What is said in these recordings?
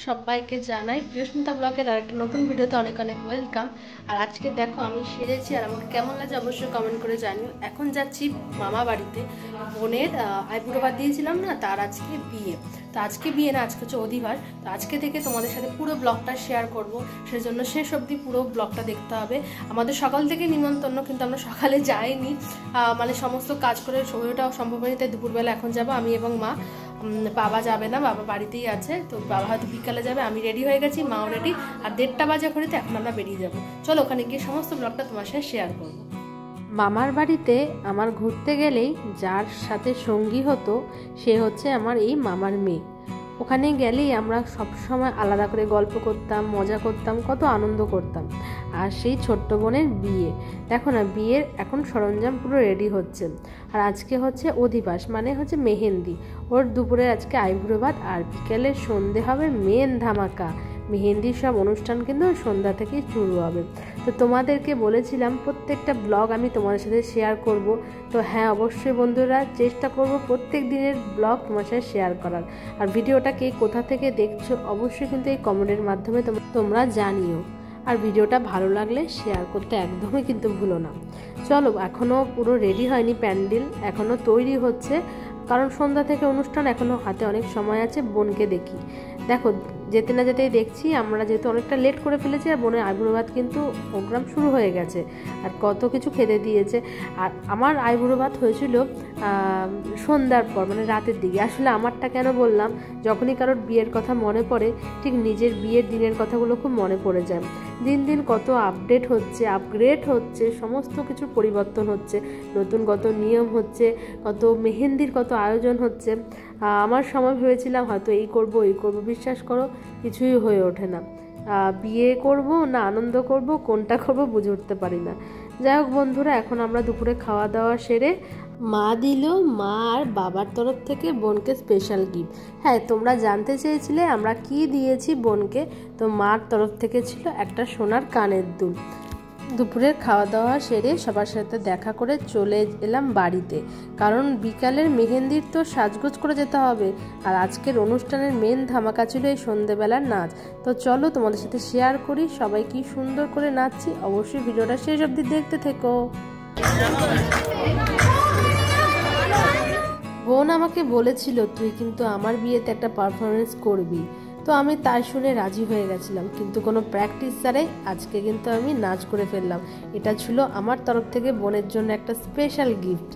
সবাইকে জানাই প্রিয়স্মিতা ব্লগের আরেকটা নতুন ভিডিওতে অনেক অনেক ওয়েলকাম। আর আজকে দেখো আমি সেরেছি, আর আমাকে কেমন লাগে অবশ্যই কমেন্ট করে জানিও। এখন যাচ্ছি মামা বাড়িতে, বোনের আইবুড়ো ভাত দিয়েছিলাম না, তার আজকে বিয়ে। তো আজকে বিয়ে না, আজকে হচ্ছে অধিবাস। তো আজকে থেকে তোমাদের সাথে পুরো ব্লগটা শেয়ার করব, সেই জন্য শেষ অবধি পুরো ব্লগটা দেখতে হবে। আমাদের সকাল থেকে নিমন্ত্রণ, কিন্তু আমরা সকালে যাইনি, মানে সমস্ত কাজ করে সময়টাও সম্ভব হয়নি, তাই দুপুরবেলা এখন যাবো আমি এবং মা। বাবা যাবে না, বাবা বাড়িতেই আছে, তো বাবা হয়তো বিকালে যাবে। আমি রেডি হয়ে গেছি, মাও রেডি, আর 1:30 বাজে ঘড়িতে এখন আমরা বেরিয়ে যাবো। চলো ওখানে গিয়ে সমস্ত ব্লগটা তোমার সাথে শেয়ার করবো। মামার বাড়িতে আমার ঘুরতে গেলেই যার সাথে সঙ্গী হতো সে হচ্ছে আমার এই মামার মেয়ে। ওখানে গেলেই আমরা সবসময় আলাদা করে গল্প করতাম, মজা করতাম, কত আনন্দ করতাম। আর সেই ছোট্ট বোনের বিয়ে, দেখো না, বিয়ের এখন সরঞ্জাম পুরো রেডি হচ্ছে। আর আজকে হচ্ছে অধিবাস, মানে হচ্ছে মেহেন্দি। ওর দুপুরে আজকে আইবুড়ো ভাত, আর বিকেলে সন্ধে হবে মেন ধামাকা। মেহেন্দির সব অনুষ্ঠান কিন্তু সন্ধ্যা থেকেই শুরু হবে। তো তোমাদেরকে বলেছিলাম প্রত্যেকটা ব্লগ আমি তোমাদের সাথে শেয়ার করব। তো হ্যাঁ, অবশ্যই বন্ধুরা, চেষ্টা করব প্রত্যেক দিনের ব্লগ তোমার সাথে শেয়ার করার। আর ভিডিওটা কে কোথা থেকে দেখছো অবশ্যই কিন্তু এই কমেন্টের মাধ্যমে তোমরা জানিও। আর ভিডিওটা ভালো লাগলে শেয়ার করতে একদমই কিন্তু ভুলো না। চলো, এখনও পুরো রেডি হয়নি প্যান্ডেল, এখনও তৈরি হচ্ছে, কারণ সন্ধ্যা থেকে অনুষ্ঠান, এখনও হাতে অনেক সময় আছে। বোনকে দেখি, দেখো যেতে না যেতেই দেখছি আমরা যেহেতু অনেকটা লেট করে ফেলেছি, আর বোনের আইবুড়ো ভাত কিন্তু প্রোগ্রাম শুরু হয়ে গেছে, আর কত কিছু খেতে দিয়েছে। আর আমার আইবুড়ো ভাত হয়েছিল সন্ধ্যার পর, মানে রাতের দিকে। আসলে আমারটা কেন বললাম, যখনই কারোর বিয়ের কথা মনে পড়ে, ঠিক নিজের বিয়ের দিনের কথাগুলো খুব মনে পড়ে যায়। দিন দিন কত আপডেট হচ্ছে, আপগ্রেড হচ্ছে, সমস্ত কিছুর পরিবর্তন হচ্ছে, নতুন কত নিয়ম হচ্ছে, কত মেহেন্দির কত আয়োজন হচ্ছে। আমার সময় ভেবেছিলাম হয়তো এই করব ওই করব, বিশ্বাস করো কিছুই হয়ে ওঠে না। বিয়ে করব না আনন্দ করব, কোনটা করব বুঝে উঠতে পারি না। যাই হোক বন্ধুরা, এখন আমরা দুপুরে খাওয়া দাওয়া সেরে মা দিল, মা আর বাবার তরফ থেকে বোনকে স্পেশাল গিফট। হ্যাঁ, তোমরা জানতে চেয়েছিলে আমরা কি দিয়েছি বোনকে, তো মার তরফ থেকে ছিল একটা সোনার কানের দুল। দুপুরের খাওয়া দাওয়া সেরে সবার সাথে দেখা করে চলে এলাম বাড়িতে, কারণ বিকালের মেহেন্দির তো সাজগোজ করে যেতে হবে। আর আজকের অনুষ্ঠানের মেন ধামাকা ছিল এই সন্ধেবেলার নাচ। তো চলো তোমাদের সাথে শেয়ার করি সবাই কি সুন্দর করে নাচছি। অবশ্যই ভিডিওটা শেষ অবধি দেখতে থেকো। বোন আমাকে বলেছিল তুই কিন্তু আমার বিয়েতে একটা পারফরমেন্স করবি, তো আমি তাই শুনে রাজি হয়ে গেছিলাম, কিন্তু কোনো প্র্যাকটিস ছাড়াই আজকে কিন্তু আমি নাচ করে ফেললাম। এটা ছিল আমার তরফ থেকে বোনের জন্য একটা স্পেশাল গিফট।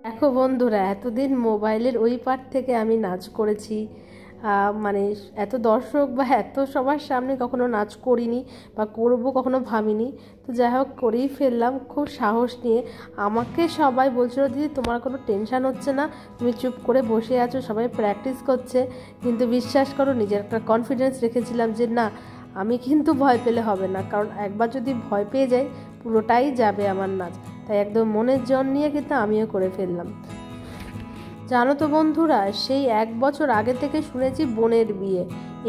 দেখো বন্ধুরা, এতদিন মোবাইলের ওই পার থেকে আমি নাচ করেছি, মানে এত দর্শক বা এত সবার সামনে কখনো নাচ করিনি বা করবো কখনো ভাবিনি। তো যাই হোক, করেই ফেললাম খুব সাহস নিয়ে। আমাকে সবাই বলছিল দিদি তোমার কোনো টেনশান হচ্ছে না, তুমি চুপ করে বসে আছো, সবাই প্র্যাকটিস করছে। কিন্তু বিশ্বাস করো, নিজের একটা কনফিডেন্স রেখেছিলাম যে না, আমি কিন্তু ভয় পেলে হবে না, কারণ একবার যদি ভয় পেয়ে যাই পুরোটাই যাবে আমার নাচ। তাই একদম মনের জন নিয়ে কিন্তু আমিও করে ফেললাম। জানো তো বন্ধুরা, সেই 1 বছর আগে থেকে শুনেছি বোনের বিয়ে,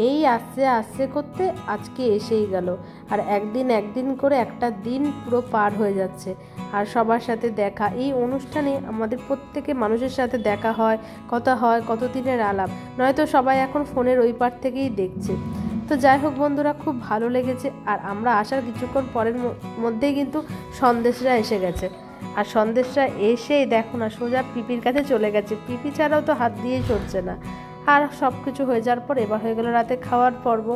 এই আসছে আসছে করতে আজকে এসেই গেল। আর একদিন করে একটা দিন পুরো পার হয়ে যাচ্ছে। আর সবার সাথে দেখা, এই অনুষ্ঠানে আমাদের প্রত্যেকে মানুষের সাথে দেখা হয়, কথা হয়, কত দিনের আলাপ, নয়তো সবাই এখন ফোনের ওই পার থেকেই দেখছে। তো যাই হোক বন্ধুরা, খুব ভালো লেগেছে। আর আমরা আসার কিছুক্ষণ পরের মধ্যেই কিন্তু সন্দেশরা এসে গেছে। আর সন্দেশরা এসেই দেখো না, সোজা পিপির কাছে চলে গেছে। পিপি ছাড়াও তো হাত দিয়েই সরছে না। আর সব কিছু হয়ে যাওয়ার পর এবার হয়ে গেল রাতে খাওয়ার পর্ব।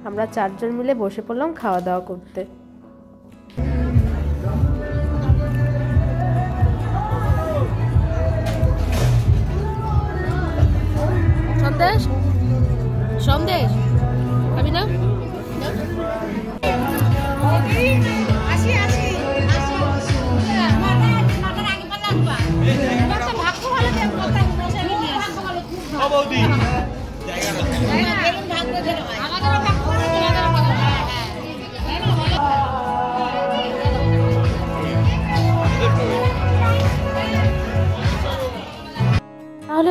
আমরা 4 জন মিলে বসে পড়লাম খাওয়া দাওয়া করতে। সন্দেশ সন্দেশ খাবি না? আসি আসি আসি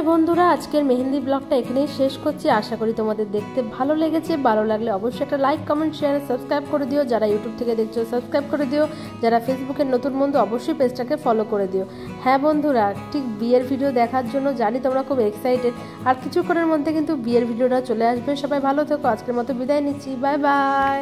বন্ধুরা, আজকের মেহেন্দি ব্লগটা এখানেই শেষ করছি। আশা করি তোমাদের দেখতে ভালো লেগেছে। ভালো লাগলে অবশ্যই একটা লাইক, কমেন্ট, শেয়ার, সাবস্ক্রাইব করে দিও। যারা ইউটিউব থেকে দেখছো সাবস্ক্রাইব করে দিও। যারা ফেসবুকের নতুন বন্ধু অবশ্যই পেজটাকে ফলো করে দিও। হ্যাঁ বন্ধুরা, ঠিক বিয়ের ভিডিও দেখার জন্য জানি তোমরা খুব এক্সাইটেড। আর কিছুক্ষণের মধ্যে কিন্তু বিয়ের ভিডিওটা চলে আসবে। সবাই ভালো থেকো। আজকের মতো বিদায় নিচ্ছি। Bye bye.